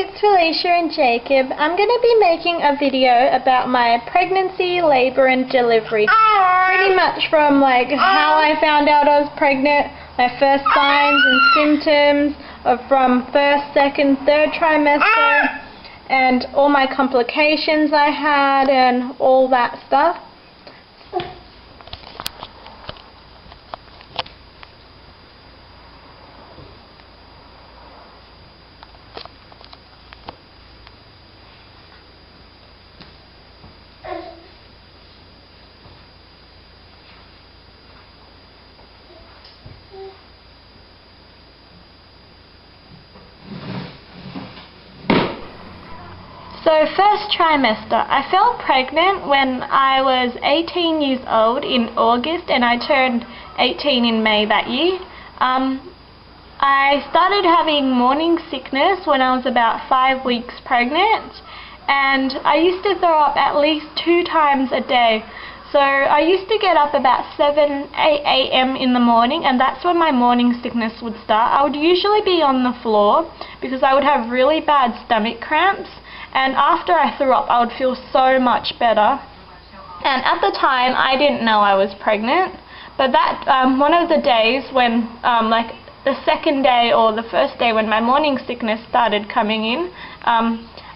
it's Felicia and Jacob. I'm going to be making a video about my pregnancy, labor and delivery. Pretty much from like how I found out I was pregnant, my first signs and symptoms of from first, second, third trimester, and all my complications I had and all that stuff. So first trimester, I felt pregnant when I was 18 years old in August and I turned 18 in May that year. I started having morning sickness when I was about 5 weeks pregnant, and I used to throw up at least 2 times a day. So I used to get up about 7, 8 a.m. in the morning, and that's when my morning sickness would start. I would usually be on the floor because I would have really bad stomach cramps. And after I threw up, I would feel so much better. And at the time, I didn't know I was pregnant. But that one of the days when, like the second day or the first day when my morning sickness started coming in,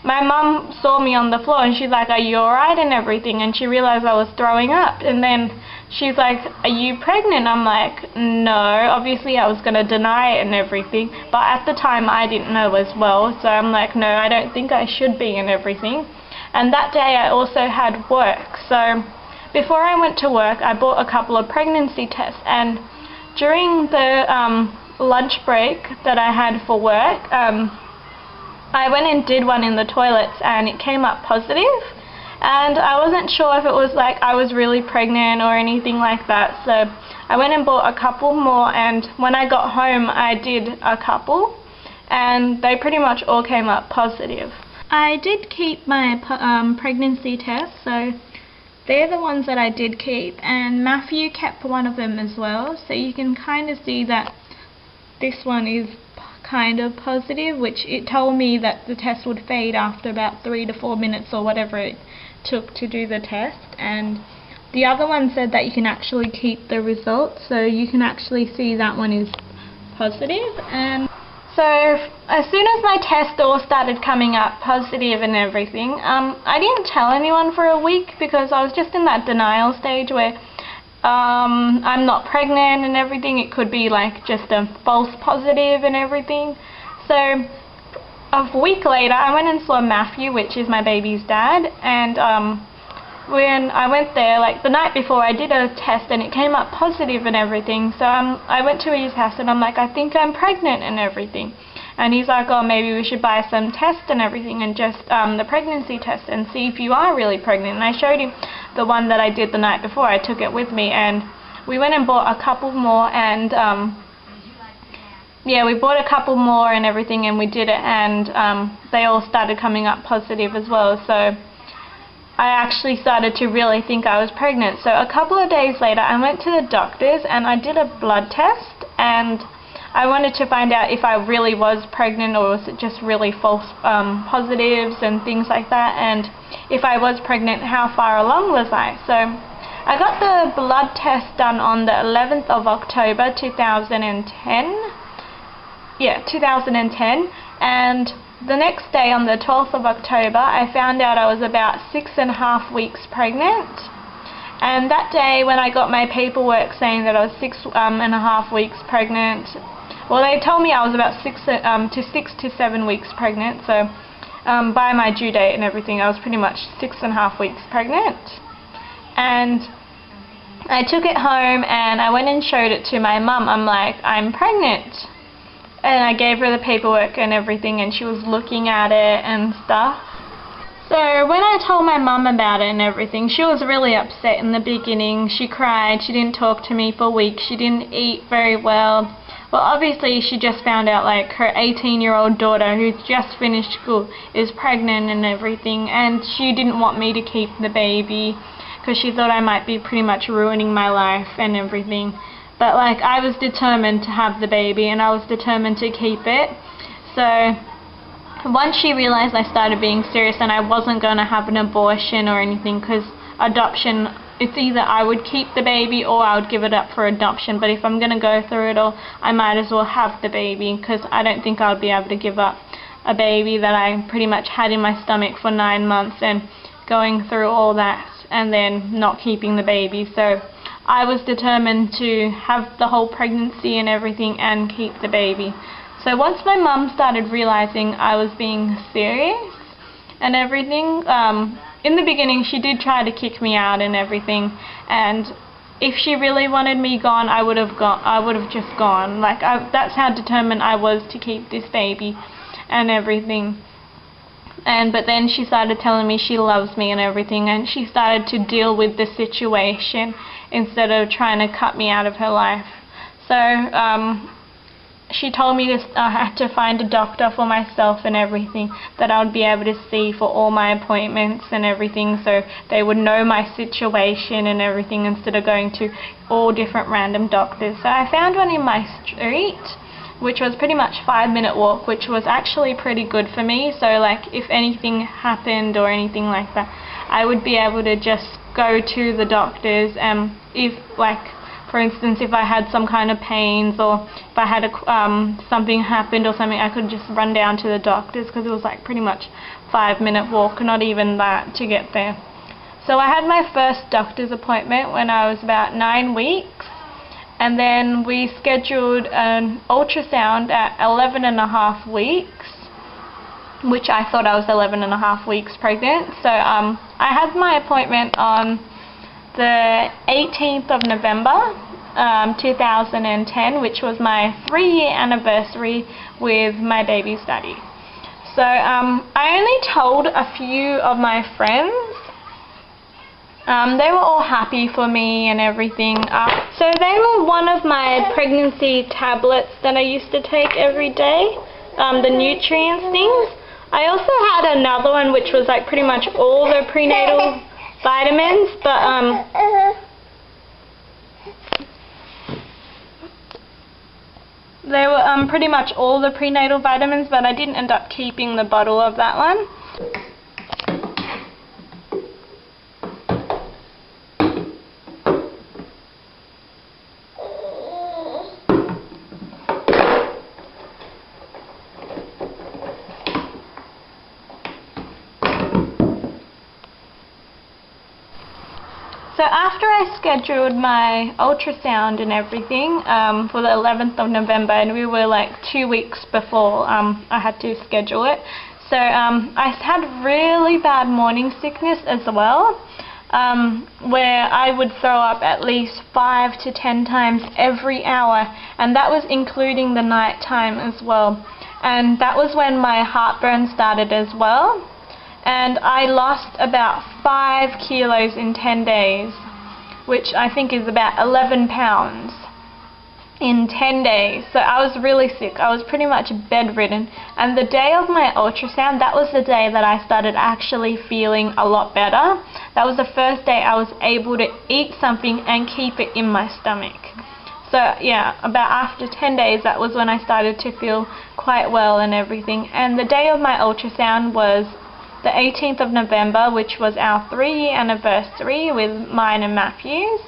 my mum saw me on the floor and she's like, "Are you alright?" and everything. And she realized I was throwing up. And then she's like, "Are you pregnant?" I'm like, "No." Obviously I was going to deny it and everything, but at the time I didn't know as well, so I'm like, "No, I don't think I should be," and everything. And that day I also had work, so before I went to work I bought a couple of pregnancy tests, and during the lunch break that I had for work, I went and did one in the toilets and it came up positive. And I wasn't sure if it was like I was really pregnant or anything like that, so I went and bought a couple more, and when I got home I did a couple and they pretty much all came up positive. I did keep my pregnancy tests, so they're the ones that I did keep, and Matthew kept one of them as well, so you can kind of see that this one is kind of positive, which it told me that the test would fade after about 3 to 4 minutes or whatever it took to do the test. And the other one said that you can actually keep the results, so you can actually see that one is positive. And so as soon as my test all started coming up positive and everything, I didn't tell anyone for a week because I was just in that denial stage where I'm not pregnant and everything. It could be like just a false positive and everything. So a week later I went and saw Matthew, which is my baby's dad, and when I went there, like the night before, I did a test and it came up positive and everything. So I went to his house and I'm like, "I think I'm pregnant," and everything. And he's like, "Oh, maybe we should buy some tests and everything, and just the pregnancy test, and see if you are really pregnant." And I showed him the one that I did the night before. I took it with me, and we went and bought a couple more, and yeah, we bought a couple more and everything, and we did it, and they all started coming up positive as well. So I actually started to really think I was pregnant. So a couple of days later I went to the doctors and I did a blood test, and I wanted to find out if I really was pregnant or was it just really false positives and things like that, and if I was pregnant, how far along was I. So I got the blood test done on the 11th of October 2010. Yeah, 2010, and the next day on the 12th of October I found out I was about 6.5 weeks pregnant. And that day when I got my paperwork saying that I was 6.5 weeks pregnant, well, they told me I was about 6 to 7 weeks pregnant, so by my due date and everything I was pretty much 6.5 weeks pregnant. And I took it home and I went and showed it to my mum. I'm like, "I'm pregnant." And I gave her the paperwork and everything, and she was looking at it and stuff. So when I told my mum about it and everything, she was really upset in the beginning. She cried, she didn't talk to me for weeks, she didn't eat very well. Well, obviously she just found out like her 18-year-old daughter who's just finished school is pregnant and everything, and she didn't want me to keep the baby because she thought I might be pretty much ruining my life and everything. But like, I was determined to have the baby and I was determined to keep it. So once she realized I started being serious and I wasn't going to have an abortion or anything, because adoption, it's either I would keep the baby or I would give it up for adoption, but if I'm going to go through it all, I might as well have the baby, because I don't think I would be able to give up a baby that I pretty much had in my stomach for 9 months and going through all that and then not keeping the baby. So I was determined to have the whole pregnancy and everything and keep the baby. So once my mum started realizing I was being serious and everything, in the beginning she did try to kick me out and everything, and if she really wanted me gone, I would have just gone. Like, that's how determined I was to keep this baby and everything. But then she started telling me she loves me and everything, and she started to deal with the situation instead of trying to cut me out of her life. So she told me I had to find a doctor for myself and everything, that I would be able to see for all my appointments and everything, so they would know my situation and everything instead of going to all different random doctors. So I found one in my street, which was pretty much 5-minute walk, which was actually pretty good for me. So like, if anything happened or anything like that, I would be able to just go to the doctors, and if, like, for instance, if I had some kind of pains or if I had something happened or something, I could just run down to the doctors, because it was like pretty much 5-minute walk, not even that, to get there. So I had my first doctor's appointment when I was about 9 weeks, and then we scheduled an ultrasound at 11.5 weeks, which I thought I was 11.5 weeks pregnant. So I had my appointment on the 18th of November 2010, which was my 3-year anniversary with my baby's daddy. So I only told a few of my friends. They were all happy for me and everything. So they were one of my pregnancy tablets that I used to take every day, the nutrients things. I also had another one which was like pretty much all the prenatal vitamins, but they were pretty much all the prenatal vitamins, but I didn't end up keeping the bottle of that one. So after I scheduled my ultrasound and everything for the 11th of November, and we were like 2 weeks before I had to schedule it, so I had really bad morning sickness as well, where I would throw up at least 5 to 10 times every hour, and that was including the night time as well. And that was when my heartburn started as well. And I lost about 5 kilos in 10 days, which I think is about 11 pounds in 10 days. So I was really sick. I was pretty much bedridden. And the day of my ultrasound, that was the day that I started actually feeling a lot better. That was the first day I was able to eat something and keep it in my stomach. So yeah, about after 10 days, that was when I started to feel quite well and everything. And the day of my ultrasound was the 18th of November, which was our 3-year anniversary with mine and Matthew's.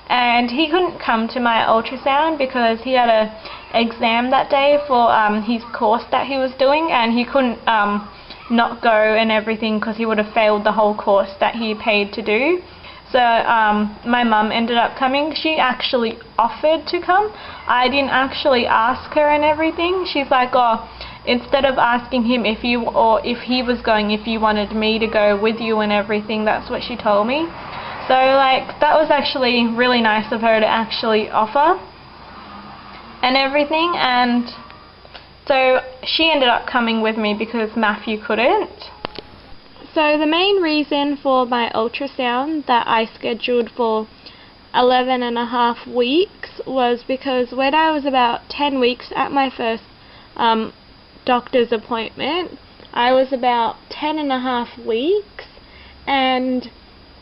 And he couldn't come to my ultrasound because he had an exam that day for his course that he was doing, and he couldn't not go and everything because he would have failed the whole course that he paid to do. So my mum ended up coming. She actually offered to come. I didn't actually ask her and everything. She's like, oh, instead of asking him if he was going, if you wanted me to go with you and everything, that's what she told me. So like, that was actually really nice of her to actually offer and everything. And so she ended up coming with me because Matthew couldn't. So the main reason for my ultrasound that I scheduled for 11.5 weeks was because when I was about 10 weeks at my first doctor's appointment, I was about 10.5 weeks, and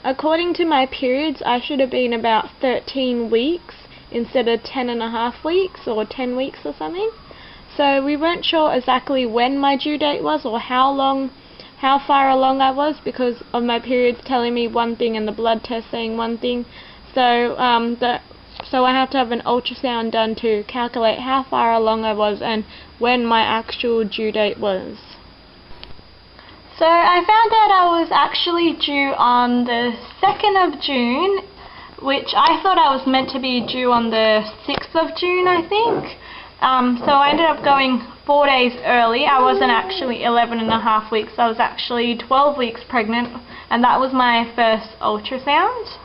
according to my periods, I should have been about 13 weeks instead of 10.5 weeks or 10 weeks or something. So we weren't sure exactly when my due date was or how far along I was, because of my periods telling me one thing and the blood test saying one thing. So so I had to have an ultrasound done to calculate how far along I was and when my actual due date was. So I found out I was actually due on the 2nd of June, which I thought I was meant to be due on the 6th of June, I think. So I ended up going 4 days early. I wasn't actually 11.5 weeks, I was actually 12 weeks pregnant, and that was my first ultrasound.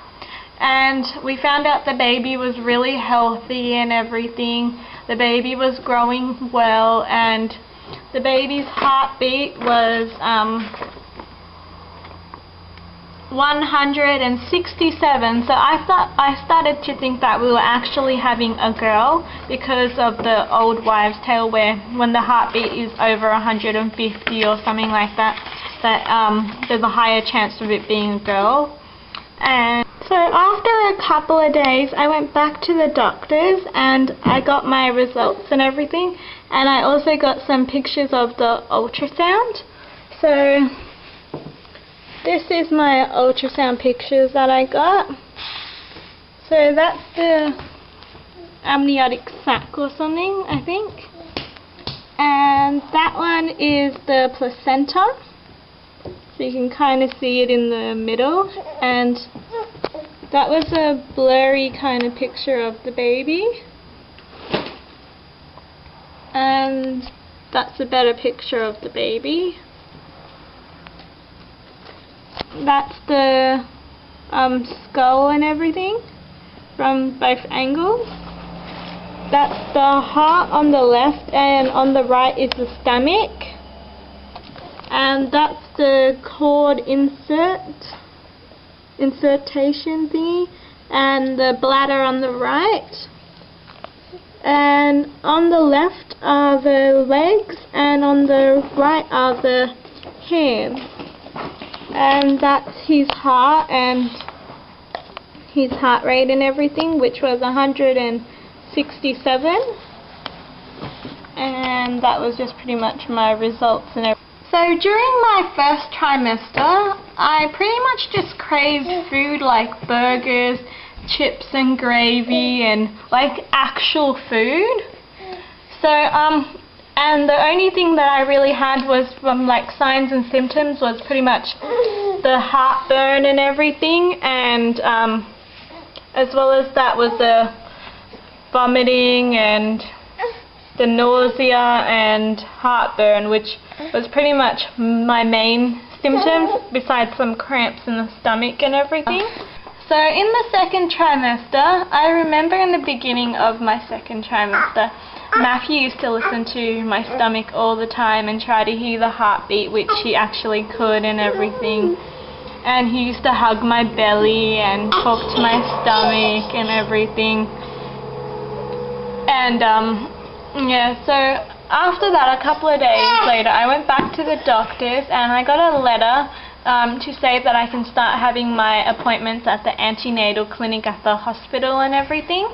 And we found out the baby was really healthy and everything. The baby was growing well, and the baby's heartbeat was 167. So I started to think that we were actually having a girl because of the old wives' tale, where when the heartbeat is over 150 or something like that, there's a higher chance of it being a girl. And so after a couple of days, I went back to the doctors and I got my results and everything, and I also got some pictures of the ultrasound. So this is my ultrasound pictures that I got. So that's the amniotic sac or something, I think. And that one is the placenta. So you can kind of see it in the middle. And that was a blurry kind of picture of the baby. And that's a better picture of the baby. That's the skull and everything from both angles. That's the heart on the left, and on the right is the stomach. And that's the cord insertion thingy, and the bladder on the right. And on the left are the legs, and on the right are the hands. And that's his heart and his heart rate and everything, which was 167. And that was just pretty much my results and everything. So during my first trimester, I pretty much just craved food like burgers, chips and gravy, and like actual food. So and the only thing that I really had was from like signs and symptoms was pretty much the heartburn and everything, and as well as that was the vomiting and the nausea and heartburn, which was pretty much my main symptoms, besides some cramps in the stomach and everything. So in the second trimester, I remember in the beginning of my second trimester, Matthew used to listen to my stomach all the time and try to hear the heartbeat, which he actually could and everything. And he used to hug my belly and talk to my stomach and everything. And yeah, so after that, a couple of days later, I went back to the doctors and I got a letter to say that I can start having my appointments at the antenatal clinic at the hospital and everything.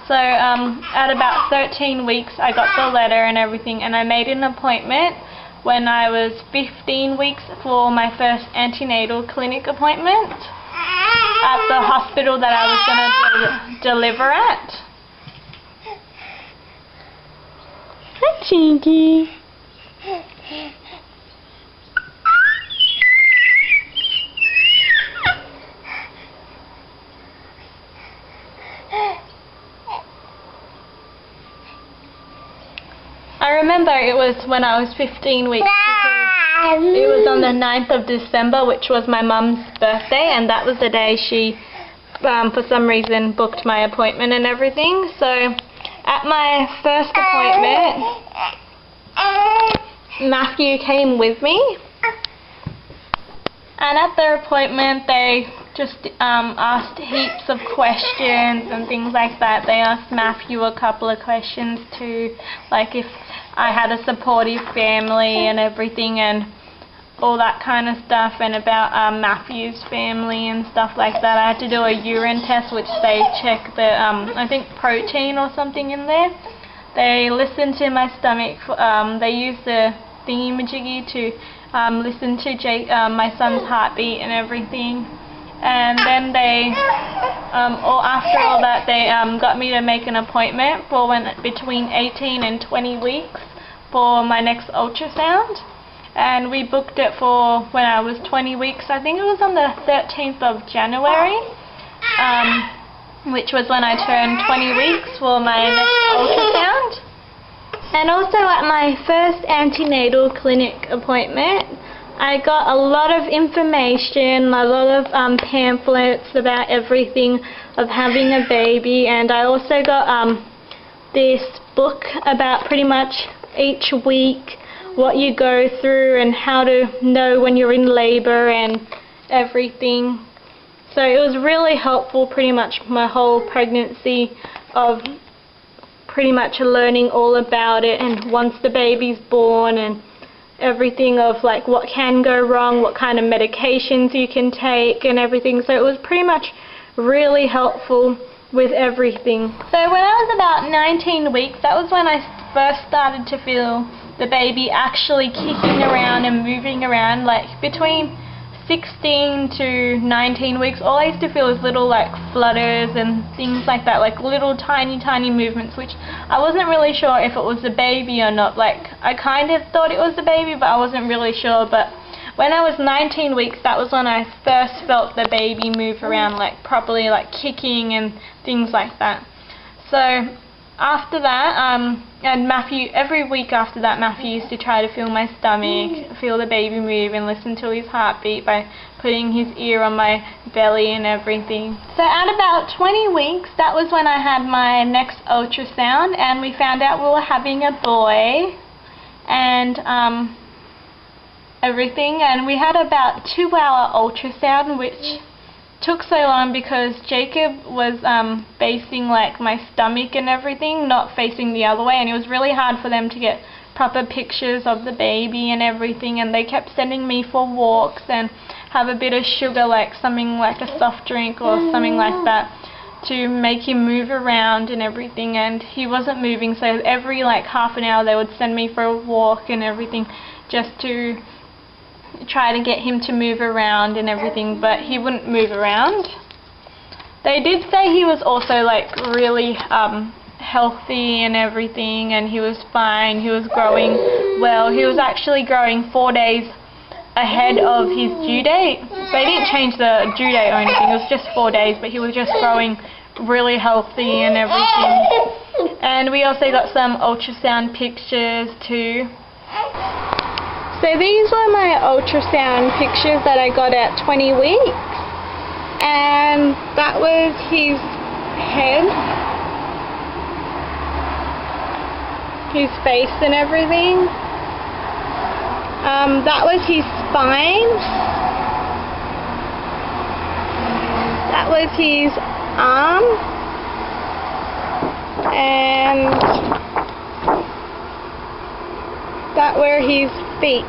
So at about 13 weeks, I got the letter and everything, and I made an appointment when I was 15 weeks for my first antenatal clinic appointment at the hospital that I was going to deliver at. Hi, Chinky. I remember it was when I was 15 weeks, because it was on the 9th of December, which was my mum's birthday, and that was the day she, for some reason, booked my appointment and everything. So at my first appointment, Matthew came with me, and at their appointment they just asked heaps of questions and things like that. They asked Matthew a couple of questions too, like if I had a supportive family and everything and all that kind of stuff, and about Matthew's family and stuff like that. I had to do a urine test, which they check the I think protein or something in there. They listened to my stomach. They used the thingy-majiggy to listen to my son's heartbeat and everything. And then they, after all that, they got me to make an appointment for between 18 and 20 weeks for my next ultrasound. And we booked it for when I was 20 weeks. I think it was on the 13th of January, which was when I turned 20 weeks for my next ultrasound. And also at my first antenatal clinic appointment, I got a lot of information, a lot of pamphlets about everything of having a baby, and I also got this book about pretty much each week what you go through and how to know when you're in labor and everything. So it was really helpful pretty much my whole pregnancy of pretty much learning all about it, and once the baby's born and everything of like what can go wrong, what kind of medications you can take and everything. So it was pretty much really helpful with everything. So when I was about 19 weeks, that was when I first started to feel the baby actually kicking around and moving around. Like between 16 to 19 weeks, all I used to feel was little like flutters and things like that, like little tiny movements, which I wasn't really sure if it was the baby or not. Like I kind of thought it was the baby, but I wasn't really sure. But when I was 19 weeks, that was when I first felt the baby move around, like properly, like kicking and things like that. So after that, and Matthew, every week after that, Matthew used to try to feel my stomach, feel the baby move and listen to his heartbeat by putting his ear on my belly and everything. So at about 20 weeks, that was when I had my next ultrasound, and we found out we were having a boy and everything, and we had about 2-hour ultrasound, which took so long because Jacob was facing like my stomach and everything, not facing the other way, and it was really hard for them to get proper pictures of the baby and everything, and they kept sending me for walks and have a bit of sugar, like something like a soft drink or something like that, to make him move around and everything, and he wasn't moving. So every like half an hour they would send me for a walk and everything just to try to get him to move around and everything, but he wouldn't move around. They did say he was also like really healthy and everything, and he was fine, he was growing well. He was actually growing 4 days ahead of his due date. They didn't change the due date or anything, it was just 4 days, but he was just growing really healthy and everything. And we also got some ultrasound pictures too. So these were my ultrasound pictures that I got at 20 weeks, and that was his head, his face and everything. That was his spine, that was his arm, and that were his feet.